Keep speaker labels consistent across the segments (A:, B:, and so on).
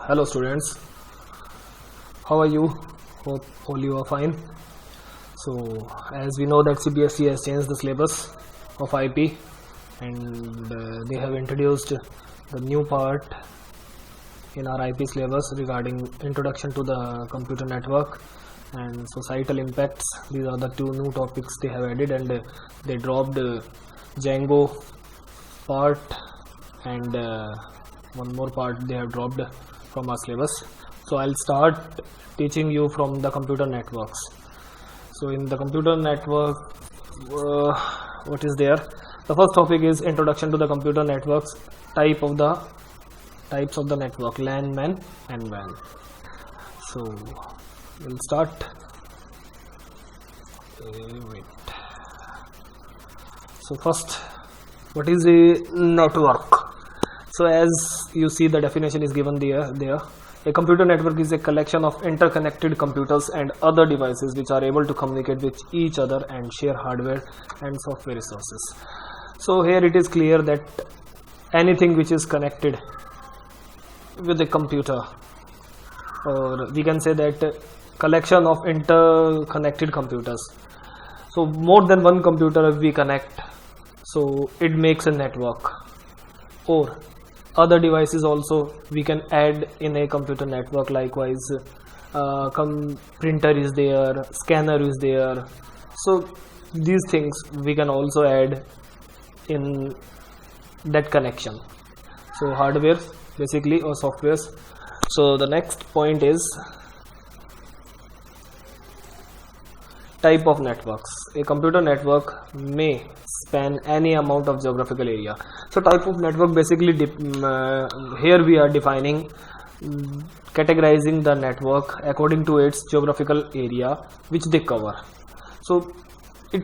A: Hello students, how are you? Hope all you are fine. So as we know that CBSE has changed the syllabus of IP and they have introduced the new part in our IP syllabus regarding introduction to the computer network and societal impacts. These are the two new topics they have added, and they dropped Django part and one more part they have dropped from our syllabus. So I'll start teaching you from the computer networks. So in the computer network, what is there? The first topic is introduction to the computer networks, types of the network, LAN, MAN and WAN. So we'll start. Wait. So first, what is a network? So as you see, the definition is given there. A computer network is a collection of interconnected computers and other devices which are able to communicate with each other and share hardware and software resources. So here it is clear that anything which is connected with a computer, or we can say that collection of interconnected computers. So more than one computer if we connect, so it makes a network. Or other devices also we can add in a computer network. Likewise, printer is there, scanner is there. So these things we can also add in that connection. So hardware basically, or softwares. So the next point is type of networks. A computer network may span any amount of geographical area. So type of network basically here we are defining, categorizing the network according to its geographical area which they cover. So it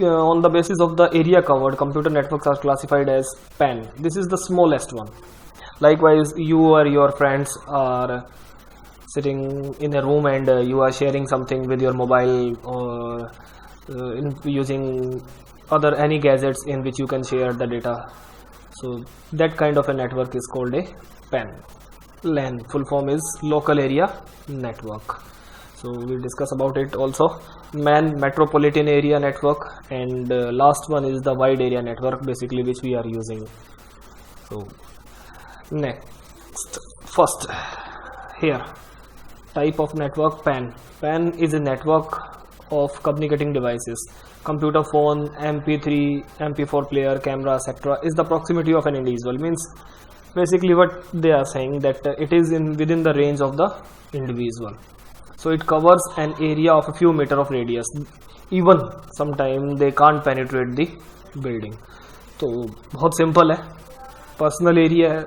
A: on the basis of the area covered, computer networks are classified as PAN. This is the smallest one. Likewise, you or your friends are sitting in a room and you are sharing something with your mobile, or using any gadgets in which you can share the data. So that kind of a network is called a PAN. LAN, full form is local area network. So we'll discuss about it also. MAN, metropolitan area network, and last one is the wide area network, basically, which we are using. So next, first here, type of network, PAN. PAN is a network of communicating devices. Computer, phone, MP3, MP4 player, camera, etc. is the proximity of an individual. Means basically what they are saying, that it is within the range of the individual. So it covers an area of a few meters of radius. Even sometimes they can't penetrate the building. तो बहुत simple है, personal area है,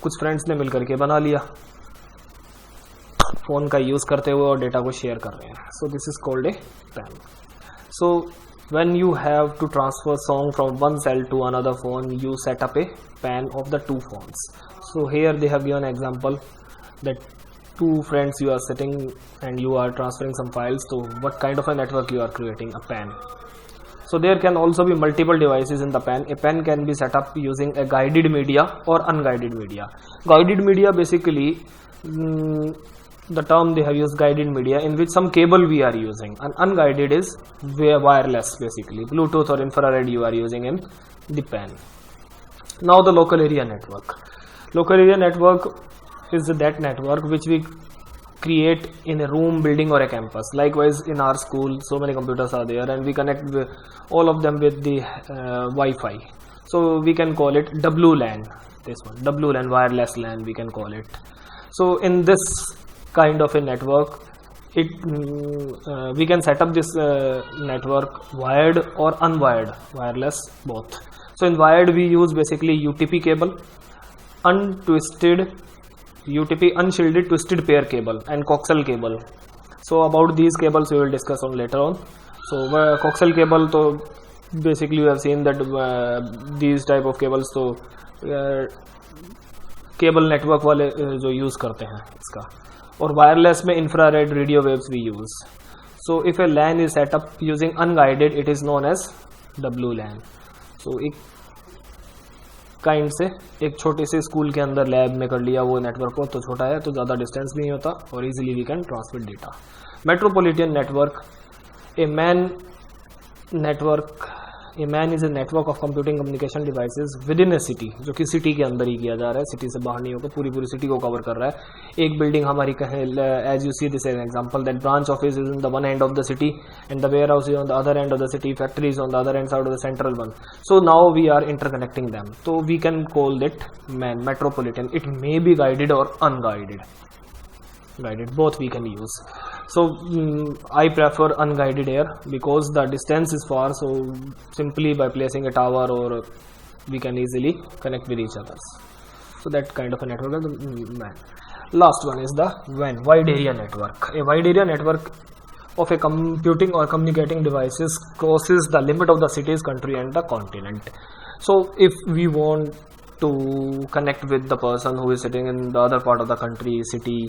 A: कुछ friends ने मिलकर के बना लिया, फोन का यूज करते हुए और डेटा को शेयर कर रहे हैं. So this is called a PAN. So when you have to transfer song from one cell to another phone, you set up a PAN of the two phones. So here they have given an example that two friends you are sitting and you are transferring some files. So what kind of a network you are creating? A PAN. So there can also be multiple devices in the PAN. A PAN can be set up using a guided media or unguided media. Guided media, basically the term they have used, guided media, in which some cable we are using, and unguided is wireless, basically Bluetooth or infrared you are using in the PAN. Now the local area network. Local area network is that network which we create in a room, building or a campus. Likewise, in our school so many computers are there and we connect all of them with the Wi-Fi. So we can call it WLAN. This one, WLAN, wireless LAN we can call it. So in this kind of a network, we can set up this network wired or unwired, wireless, both. So in wired we use basically UTP cable, unshielded twisted pair cable, and coaxial cable. So about these cables we will discuss on later on. So coaxial cable, तो basically you have seen that these type of cables तो cable network वाले जो use करते हैं इसका, और wireless में infrared radio waves we use. So if a LAN is set up using unguided, it is known as WLAN. So kind से एक छोटे से स्कूल के अंदर लैब में कर लिया वो नेटवर्क को, तो छोटा है तो ज़्यादा डिस्टेंस भी नहीं होता और easily we can transmit data. Metropolitan network, a MAN is a network of computing communication devices within a city, जो कि सिटी के अंदर ही किया जा रहा है, सिटी से बाहर नहीं होकर पूरी सिटी को कवर कर रहा है. एक बिल्डिंग हमारी कहे, as you see this an example, that branch office is in the one end of the city and the warehouse is on the other end of the city, factory is on the other end side of the central one. So now we are interconnecting them, तो we can call it metropolitan. It may be guided और unguided. Guided, both we can use. So I prefer unguided air because the distance is far, so simply by placing a tower or we can easily connect with each other. So that kind of a network is man. Last one is the WAN, wide area network. A wide area network of a computing or communicating devices crosses the limit of the city's country and the continent. So if we want to connect with the person who is sitting in the other part of the country, city,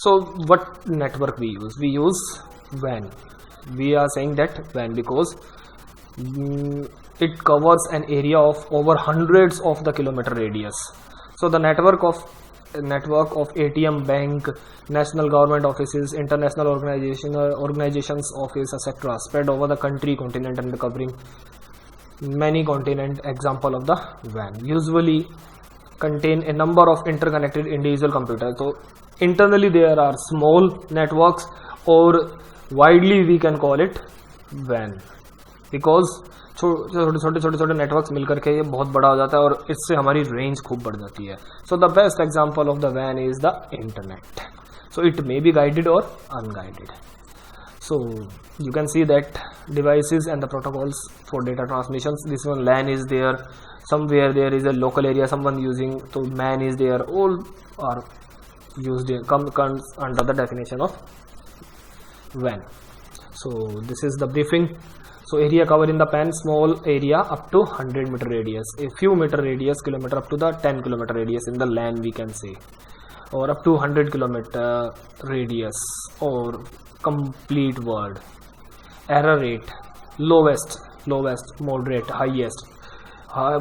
A: so what network we use? We use WAN. We are saying that WAN because it covers an area of over hundreds of the kilometer radius. So the network of ATM, bank, national government offices, international organizations office, etc. spread over the country, continent, and covering many continent. Example of the WAN usually contain a number of interconnected individual computers. So internally there are small networks, or widely we can call it WAN because छोटे networks मिलकर के ये बहुत बड़ा हो जाता है और इससे हमारी रेंज खूब बढ़ जाती है. So the best example of the WAN is the internet. So it may be guided और unguided. So you can see that devices and the protocols for data transmissions, this one LAN is there, somewhere there is a local area someone using, so MAN is there, all are used in, comes under the definition of WAN. So this is the briefing. So area cover in the PAN, small area up to 100 meter radius, a few meter radius, kilometer up to the 10 kilometer radius in the LAN we can say, or up to 100 kilometer radius, or complete world. Error rate, lowest, moderate, highest.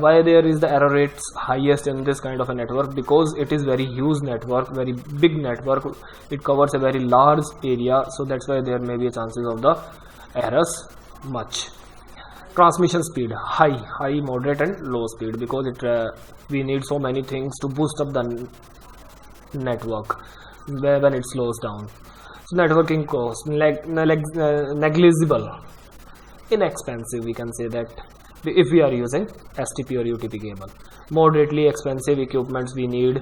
A: Why there is the error rates highest in this kind of a network? Because it is very huge network, very big network, it covers a very large area, so that's why there may be chances of the errors much. Transmission speed, high, moderate and low speed, because it we need so many things to boost up the network when it slows down. So networking cost, negligible, inexpensive we can say that if we are using STP or UTP cable. Moderately expensive equipments we need,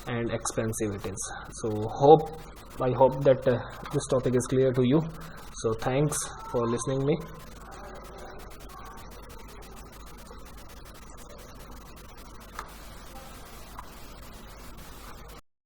A: and expensive it is. So I hope that this topic is clear to you. So thanks for listening me.